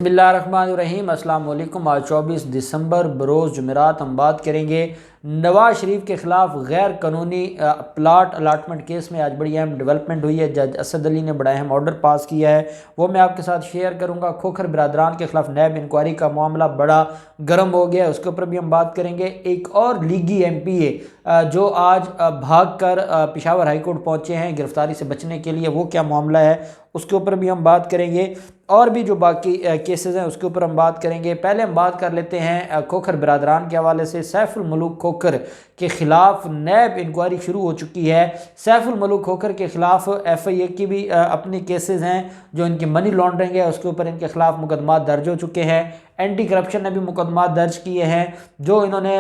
बिस्मिल्लाहिर्रहमानिर्रहीम। अस्सलाम वालेकुम। आज 24 दिसंबर बरोज़ जुमेरात हम बात करेंगे नवाज शरीफ के ख़िलाफ़ गैर कानूनी प्लाट अलाटमेंट केस में। आज बड़ी अहम डेवलपमेंट हुई है। जज असद अली ने बड़ा अहम ऑर्डर पास किया है, वो मैं आपके साथ शेयर करूंगा। खोखर बिरादरान के ख़िलाफ़ नैब इंक्वायरी का मामला बड़ा गर्म हो गया है, उसके ऊपर भी हम बात करेंगे। एक और लीगी MPA जो आज भाग कर पेशावर हाई कोर्ट पहुँचे हैं गिरफ्तारी से बचने के लिए, वो क्या मामला है उसके ऊपर भी हम बात करेंगे। और भी जो बाकी केसेस हैं उसके ऊपर हम बात करेंगे। पहले हम बात कर लेते हैं खोखर बिरादरान के हवाले से। सैफुल मलूक खोखर के ख़िलाफ़ नैब इंक्वायरी शुरू हो चुकी है। सैफुल मलूक खोखर के ख़िलाफ़ FIA की भी अपनी केसेस हैं, जो इनकी मनी लॉन्ड्रिंग है उसके ऊपर इनके ख़िलाफ़ मुकदमा दर्ज हो चुके हैं। एंटी करप्शन ने भी मुकदमा दर्ज किए हैं, जो इन्होंने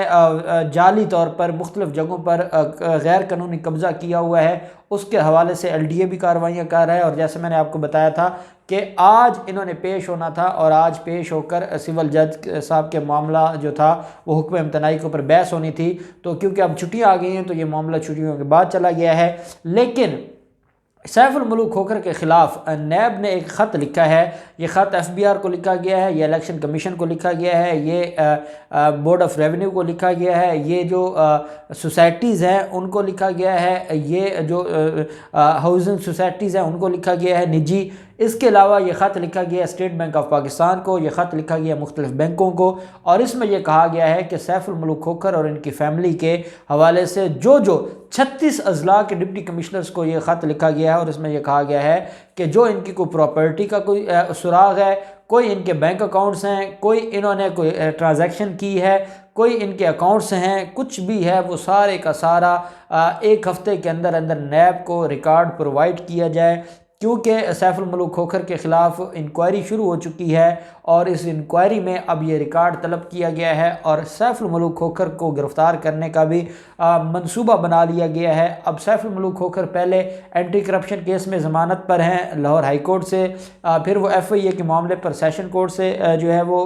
जाली तौर पर मुख्तलिफ जगहों पर गैर कानूनी कब्ज़ा किया हुआ है, उसके हवाले से LDA भी कार्रवाइयाँ कर रहा है। और जैसे मैंने आपको बताया था कि आज इन्होंने पेश होना था और आज पेश होकर सिविल जज साहब के मामला जो था वो हुक्म इम्तनाई के ऊपर बहस होनी थी, तो क्योंकि अब छुट्टियाँ आ गई हैं तो ये मामला छुट्टियों के बाद चला गया है। लेकिन सैफुल मलूक खोखर के ख़िलाफ़ नैब ने एक ख़त लिखा है। ये ख़त FBR को लिखा गया है, ये इलेक्शन कमीशन को लिखा गया है, ये बोर्ड ऑफ रेवेन्यू को लिखा गया है, ये जो सोसाइटीज़ हैं उनको लिखा गया है, ये जो हाउसिंग सोसाइटीज़ हैं उनको लिखा गया है निजी। इसके अलावा ये ख़त लिखा गया स्टेट बैंक ऑफ पाकिस्तान को, ये ख़त लिखा गया मुख्तलिफ बैंकों को। और इसमें यह कहा गया है कि सैफुल मलूक खोखर और इनकी फ़ैमिली के हवाले से जो 36 अजला के डिप्टी कमिश्नर्स को ये ख़त लिखा गया है। और इसमें यह कहा गया है कि जो इनकी कोई प्रॉपर्टी का कोई सुराग है, कोई इनके बैंक अकाउंट्स हैं, कोई इन्होंने कोई ट्रांजैक्शन की है, कोई इनके अकाउंट्स हैं, कुछ भी है, वो सारे का सारा एक हफ़्ते के अंदर अंदर नैब को रिकॉर्ड प्रोवाइड किया जाए। क्योंकि सैफुल मलूक खोखर के ख़िलाफ़ इंक्वायरी शुरू हो चुकी है और इस इंक्वायरी में अब ये रिकॉर्ड तलब किया गया है और सैफुल मलूक खोखर को गिरफ़्तार करने का भी मंसूबा बना लिया गया है। अब सैफुल मलूक खोखर पहले एंटी करप्शन केस में ज़मानत पर हैं लाहौर हाई कोर्ट से, फिर वो FIA के मामले पर सेशन कोर्ट से जो है वो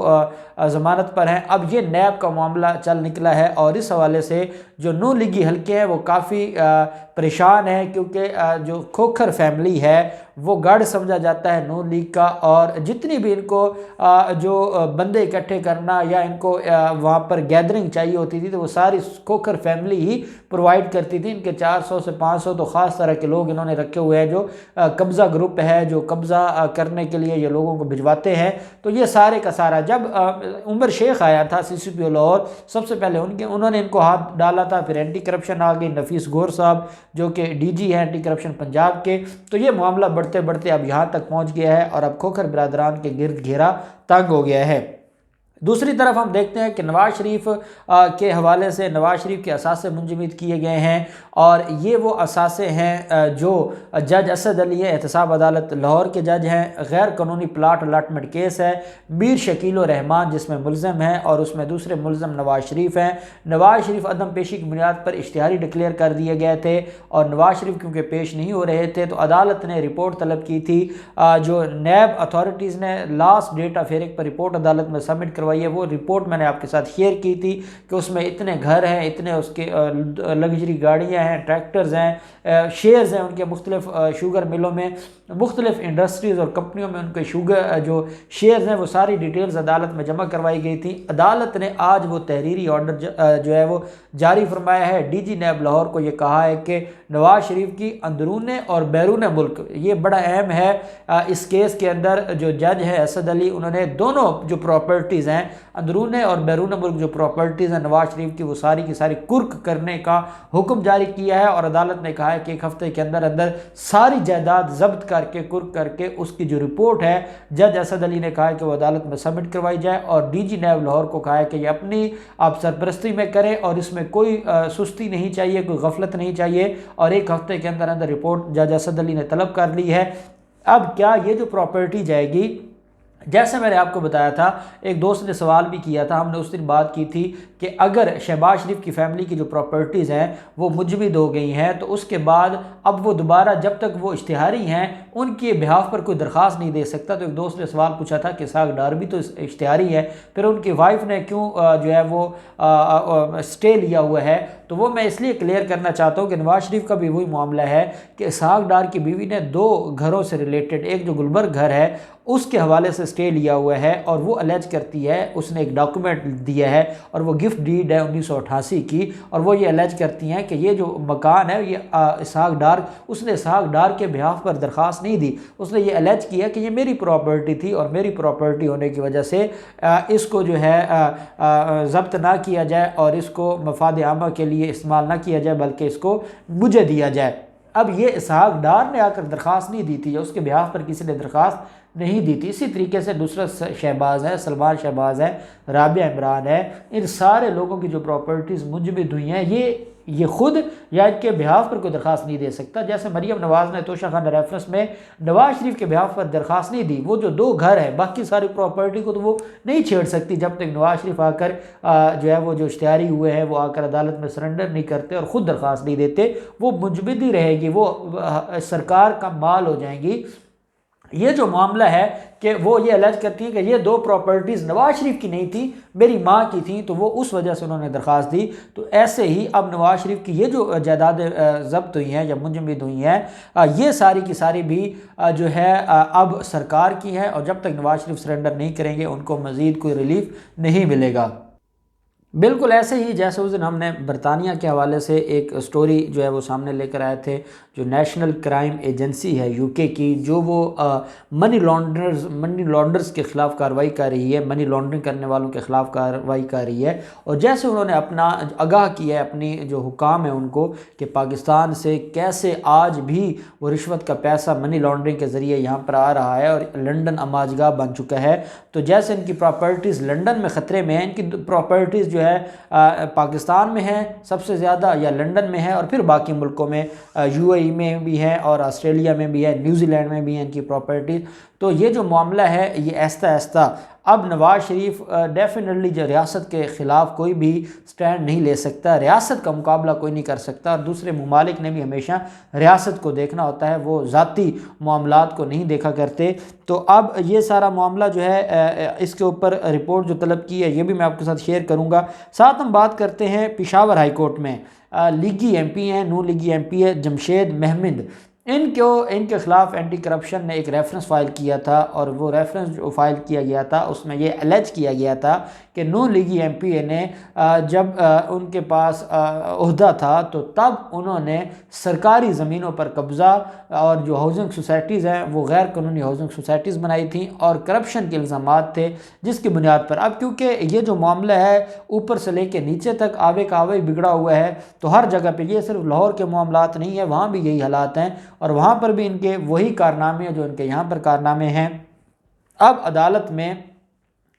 ज़मानत पर हैं। अब ये नैब का मामला चल निकला है और इस हवाले से जो नून लीगी हल्के हैं वो काफ़ी परेशान है, क्योंकि जो खोखर फैमिली है वो गढ़ समझा जाता है नून लीग का। और जितनी भी इनको जो बंदे इकट्ठे करना या इनको वहाँ पर गैदरिंग चाहिए होती थी तो वो सारी खोखर फैमिली ही प्रोवाइड करती थी। इनके 400 से 500 तो ख़ास तरह के लोग इन्होंने रखे हुए हैं, जो कब्ज़ा ग्रुप है, जो कब्ज़ा करने के लिए ये लोगों को भिजवाते हैं। तो ये सारे का सारा, जब उमर शेख आया था CCPO लाहौर, सबसे पहले उन्होंने इनको हाथ डाला था। फिर एंटी करप्शन आ गई, नफीस गौर साहब जो कि DG हैं एंटी करप्शन पंजाब के। तो ये मामला बढ़ते बढ़ते अब यहाँ तक पहुँच गया है और अब खोखर बिरादरान के गिर्द घेरा तंग हो गया है। दूसरी तरफ हम देखते हैं कि नवाज शरीफ के हवाले से नवाज शरीफ के असासे मुंजमद किए गए हैं और ये वो असासे हैं जो जज असद अली एहतसाब अदालत लाहौर के जज हैं। गैर कानूनी प्लाट अलाटमेंट केस है, मीर शकील रहमान जिसमें मुलज़म है और उसमें दूसरे मुलज़म नवाज शरीफ हैं। नवाज शरीफ अदम पेशी की बुनियाद पर इश्तिहारी डिक्लेयर कर दिए गए थे और नवाज शरीफ क्योंकि पेश नहीं हो रहे थे तो अदालत ने रिपोर्ट तलब की थी। जो नैब अथॉरिटीज़ ने लास्ट डेट ऑफ हियरिंग पर रिपोर्ट अदालत में सबमिट करवाई है, वो रिपोर्ट मैंने आपके साथ शेयर की थी कि उसमें इतने घर हैं, इतने उसके लग्जरी गाड़ियां हैं, ट्रैक्टर्स हैं, शेयर्स हैं उनके मुख्तलिफ शुगर मिलों में, मुख्तलिफ इंडस्ट्रीज़ और कंपनियों में उनके शुगर जो शेयर्स हैं वो सारी डिटेल्स अदालत में जमा करवाई गई थी। अदालत ने आज वो तहरीरी ऑर्डर जो है वो जारी फरमाया है। DG नैब लाहौर को ये कहा है कि नवाज शरीफ की अंदरून और बैरून मुल्क, ये बड़ा अहम है इस केस के अंदर। जो जज है असद अली, उन्होंने दोनों जो प्रॉपर्टीज़ हैं अंदरून और बैरून मुल्क जो प्रॉपर्टीज़ हैं नवाज शरीफ की, वो सारी की सारी कुर्क करने का हुक्म जारी किया है। और अदालत ने कहा है कि एक हफ्ते के अंदर अंदर सारी जायदाद जब्त करके कुर्क करके उसकी जो रिपोर्ट है जज असद अली ने कहा है कि वो अदालत में सबमिट करवाई जाए। और DG नैब लाहौर को कहा है कि ये अपनी आप सरपरस्ती में करें और इसमें कोई सुस्ती नहीं चाहिए, कोई गफलत नहीं चाहिए। और एक हफ्ते के अंदर अंदर रिपोर्ट जज असद अली ने तलब कर ली है। अब क्या ये जो प्रॉपर्टी जाएगी, जैसे मैंने आपको बताया था, एक दोस्त ने सवाल भी किया था, हमने उस दिन बात की थी कि अगर शहबाज शरीफ की फैमिली की जो प्रॉपर्टीज़ हैं वो मुजमद हो गई हैं तो उसके बाद अब वो दोबारा जब तक वो इश्तिहारी हैं उनके बिहाफ पर कोई दरख्वास्त नहीं दे सकता। तो एक दोस्त ने सवाल पूछा था कि साग डार भी तो इश्तिहारी है, फिर उनकी वाइफ ने क्यों जो है वो स्टे लिया हुआ है। तो वो मैं इसलिए क्लियर करना चाहता हूँ कि नवाज शरीफ का भी वही मामला है कि इसहाक डार की बीवी ने 2 घरों से रिलेटेड, एक जो गुलबर्ग घर है उसके हवाले से स्टे लिया हुआ है और वो अलेज करती है, उसने एक डॉक्यूमेंट दिया है और वो गिफ्ट डीड है 1988 की, और वो ये अलेज करती हैं कि ये जो मकान है ये इसहाक डार, उसने इसहाक डार के बिहाफ पर दरख्वास्त नहीं दी, उसने ये अलेज किया कि ये मेरी प्रॉपर्टी थी और मेरी प्रॉपर्टी होने की वजह से इसको जो है ज़ब्त ना किया जाए और इसको मफाद आमा के लिए इस्तेमाल ना किया जाए बल्कि इसको मुझे दिया जाए। अब ये इसहाक डार ने आकर दरख्वास्त नहीं दी थी, उसके बिहाफ पर किसी ने दरख्वास्त नहीं दी थी। इसी तरीके से नुसरत शहबाज है, सलमान शहबाज है, राबिया इमरान है, इन सारे लोगों की जो प्रॉपर्टीज़ मुंजमद हुई हैं ये खुद या इनके बिहाफ पर कोई दरख्वास्त नहीं दे सकता। जैसे मरीम नवाज़ ने तोशा खान रेफरेंस में नवाज शरीफ के बिहाफ पर दरख्वास्त नहीं दी, वो जो 2 घर है बाकी सारी प्रॉपर्टी को तो वो नहीं छेड़ सकती जब तक नवाज शरीफ आकर जो है वो जो इश्तिहारी हुए हैं वो आकर अदालत में सरेंडर नहीं करते और ख़ुद दरख्वास्त नहीं देते, वो मुंजमद ही रहेगी, वो सरकार का माल हो जाएंगी। ये जो मामला है कि वो ये अलर्ज करती हैं कि ये 2 प्रॉपर्टीज़ नवाज शरीफ की नहीं थी, मेरी माँ की थी, तो वो उस वजह से उन्होंने दरख्वास्त दी। तो ऐसे ही अब नवाज शरीफ की ये जो जायदादें ज़ब्त हुई हैं या मुंजमद हुई हैं, ये सारी की सारी भी जो है अब सरकार की है और जब तक नवाज शरीफ सरेंडर नहीं करेंगे उनको मज़ीद कोई रिलीफ नहीं मिलेगा। बिल्कुल ऐसे ही जैसे उस दिन हमने बरतानिया के हवाले से एक स्टोरी जो है वो सामने लेकर आए थे, जो नेशनल क्राइम एजेंसी है यूके की, जो वो मनी लॉन्डर्स के ख़िलाफ़ कार्रवाई कर रही है, मनी लॉन्ड्रिंग करने वालों के ख़िलाफ़ कार्रवाई कर रही है। और जैसे उन्होंने अपना आगाह किया है अपनी जो हुकाम है उनको कि पाकिस्तान से कैसे आज भी वो रिश्वत का पैसा मनी लॉन्ड्रिंग के ज़रिए यहाँ पर आ रहा है और लंदन अमाजगाह बन चुका है। तो जैसे इनकी प्रॉपर्टीज़ लंदन में ख़तरे में है, इनकी प्रॉपर्टीज़ जो है पाकिस्तान में है सबसे ज़्यादा या लंदन में है और फिर बाकी मुल्कों में यूएई में भी है और ऑस्ट्रेलिया में भी है, न्यूजीलैंड में भी है इनकी प्रॉपर्टीज़। तो ये जो मामला है ये आहिस्ता आहिस्ता अब नवाज शरीफ डेफिनेटली जो रियासत के ख़िलाफ़ कोई भी स्टैंड नहीं ले सकता, रियासत का मुकाबला कोई नहीं कर सकता। और दूसरे ममालिक ने भी हमेशा रियासत को देखना होता है, वो ज़ाती मामलात को नहीं देखा करते। तो अब ये सारा मामला जो है इसके ऊपर रिपोर्ट जो तलब की है ये भी मैं आपके साथ शेयर करूँगा। साथ हम बात करते हैं पेशावर हाई कोर्ट में लीगी MP हैं, नून लीगी MP है जमशेद महमद, इनके ख़िलाफ़ एंटी करप्शन ने एक रेफरेंस फ़ाइल किया था और वो रेफरेंस जो फ़ाइल किया गया था उसमें ये अलेज किया गया था कि नून लीगी MP ने जब उनके पास ओहदा था तो तब उन्होंने सरकारी ज़मीनों पर कब्ज़ा और जो हाउसिंग सोसाइटीज़ हैं वो गैर कानूनी हाउसिंग सोसाइटीज़ बनाई थी और करप्शन के इल्ज़ामात थे, जिसकी बुनियाद पर अब क्योंकि ये जो मामला है ऊपर से लेके नीचे तक आवे का आवे बिगड़ा हुआ है, तो हर जगह पे ये सिर्फ लाहौर के मामलात नहीं है, वहाँ भी यही हालात हैं और वहाँ पर भी इनके वही कारनामे जो इनके यहाँ पर कारनामे हैं। अब अदालत में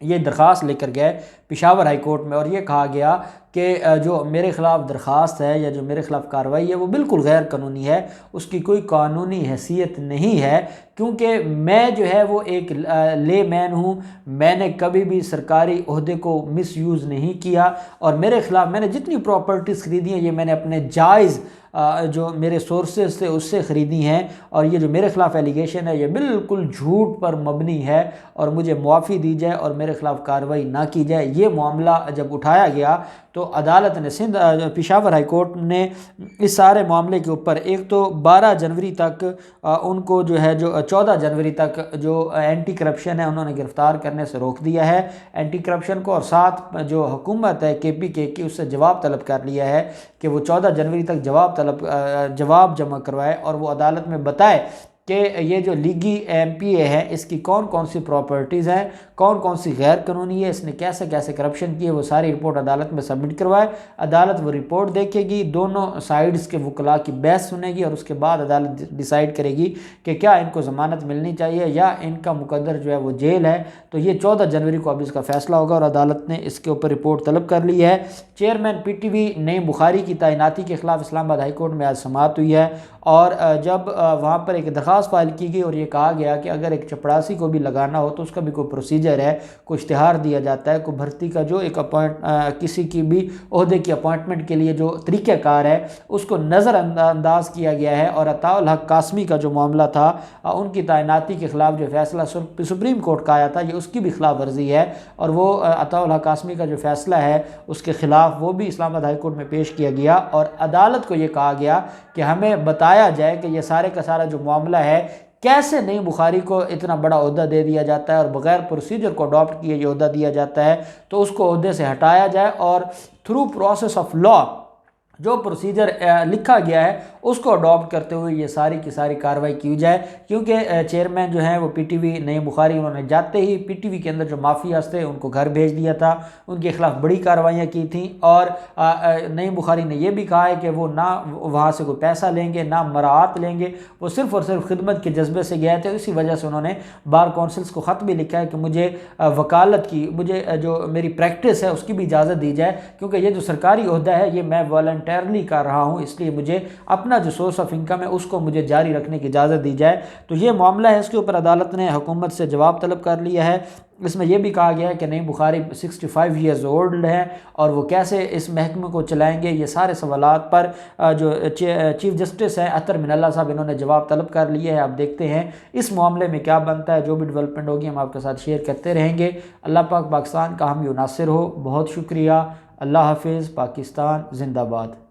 ये दरख्वास्त लेकर गए पेशावर हाई कोर्ट में और ये कहा गया कि जो मेरे ख़िलाफ़ दरख्वास्त है या जो मेरे ख़िलाफ़ कार्रवाई है वो बिल्कुल गैर कानूनी है, उसकी कोई कानूनी हैसियत नहीं है क्योंकि मैं जो है वो एक ले मैन हूँ, मैंने कभी भी सरकारी ओहदे को मिसयूज़ नहीं किया और मेरे ख़िलाफ़ मैंने जितनी प्रॉपर्टीज़ ख़रीदी हैं ये मैंने अपने जायज़ जो मेरे सोर्सेज थे उससे ख़रीदी हैं और ये जो मेरे ख़िलाफ़ एलिगेशन है ये बिल्कुल झूठ पर मबनी है और मुझे मुआफ़ी दी जाए और मेरे ख़िलाफ़ कार्रवाई ना की जाए। ये मामला जब उठाया गया तो अदालत ने सिंध पेशावर हाई कोर्ट ने इस सारे मामले के ऊपर एक तो 12 जनवरी तक उनको जो है जो 14 जनवरी तक जो एंटी करप्शन है उन्होंने गिरफ़्तार करने से रोक दिया है एंटी करप्शन को, और साथ जो हुकूमत है KPK की उससे जवाब तलब कर लिया है कि वो 14 जनवरी तक जवाब जमा करवाए और वो अदालत में बताए कि ये जो लीगी MPA है इसकी कौन कौन सी प्रॉपर्टीज़ हैं, कौन कौन सी गैर कानूनी है, इसने कैसे कैसे करप्शन की है, वो सारी रिपोर्ट अदालत में सबमिट करवाए। अदालत वो रिपोर्ट देखेगी, दोनों साइड्स के वकला की बहस सुनेगी और उसके बाद अदालत डिसाइड करेगी कि क्या इनको ज़मानत मिलनी चाहिए या इनका मुकद्दर जो है वो जेल है। तो ये 14 जनवरी को अब इसका फ़ैसला होगा और अदालत ने इसके ऊपर रिपोर्ट तलब कर ली है। चेयरमैन PTV नईम बुखारी की तैनाती के ख़िलाफ़ इस्लामाबाद हाई कोर्ट में आज समाअत हुई है और जब वहाँ पर एक दरख्वास्त दरख्वास्त फाइल की गई और ये कहा गया कि अगर एक चपड़ासी को भी लगाना हो तो उसका भी कोई प्रोसीजर है, कोई इश्तिहार दिया जाता है, कोई भर्ती का जो एक किसी की भी ओहदे की अपॉइंटमेंट के लिए जो तरीक़ाकार है उसको नज़रअंदाज किया गया है। और अताउल हक कासमी का जो मामला था, उनकी तैनाती के ख़िलाफ़ जो फैसला सुप्रीम कोर्ट का आया था, ये उसकी भी खिलाफ वर्जी है। और वो अताउल हक कासमी का जो फैसला है उसके ख़िलाफ़ वो भी इस्लामाबाद हाई कोर्ट में पेश किया गया और अदालत को ये कहा गया कि हमें बताया जाए कि ये सारे का सारा जो मामला है कैसे नईम बुखारी को इतना बड़ा ओहदा दे दिया जाता है और बग़ैर प्रोसीजर को अडॉप्ट किए ये ओहदा दिया जाता है, तो उसको ओहदे से हटाया जाए और थ्रू प्रोसेस ऑफ लॉ जो प्रोसीजर लिखा गया है उसको अडॉप्ट करते हुए ये सारी की सारी कार्रवाई की जाए। क्योंकि चेयरमैन जो हैं वो पीटीवी नईम बुखारी, उन्होंने जाते ही पीटीवी के अंदर जो माफियाज थे उनको घर भेज दिया था, उनके खिलाफ बड़ी कार्रवाइयाँ की थी। और नईम बुखारी ने यह भी कहा है कि वो ना वहाँ से कोई पैसा लेंगे ना मराहत लेंगे, वो सिर्फ़ और सिर्फ खिदमत के जज्बे से गए थे। इसी वजह से उन्होंने बार काउंसिल्स को ख़त भी लिखा है कि मुझे वकालत की, मुझे जो मेरी प्रैक्टिस है उसकी भी इजाज़त दी जाए, क्योंकि ये जो सरकारी ओहदा है ये मैं वॉलंटरली कर रहा हूँ, इसलिए मुझे अपना जो सोर्स ऑफ इनकम है उसको मुझे जारी रखने की इजाज़त दी जाए। तो ये मामला है, इसके ऊपर अदालत ने हुकूमत से जवाब तलब कर लिया है। इसमें यह भी कहा गया है कि नईम बुखारी 65 ईयर्स ओल्ड हैं और वो कैसे इस महकमे को चलाएंगे, ये सारे सवालात पर जो चीफ जस्टिस हैं अतर मिनल्ला साहब, इन्होंने जवाब तलब कर लिया है। आप देखते हैं इस मामले में क्या बनता है, जो भी डेवलपमेंट होगी हम आपके साथ शेयर करते रहेंगे। अल्लाह पाक पाकिस्तान का हामी नासिर हो। बहुत शुक्रिया। अल्लाह हाफिज़। पाकिस्तान जिंदाबाद।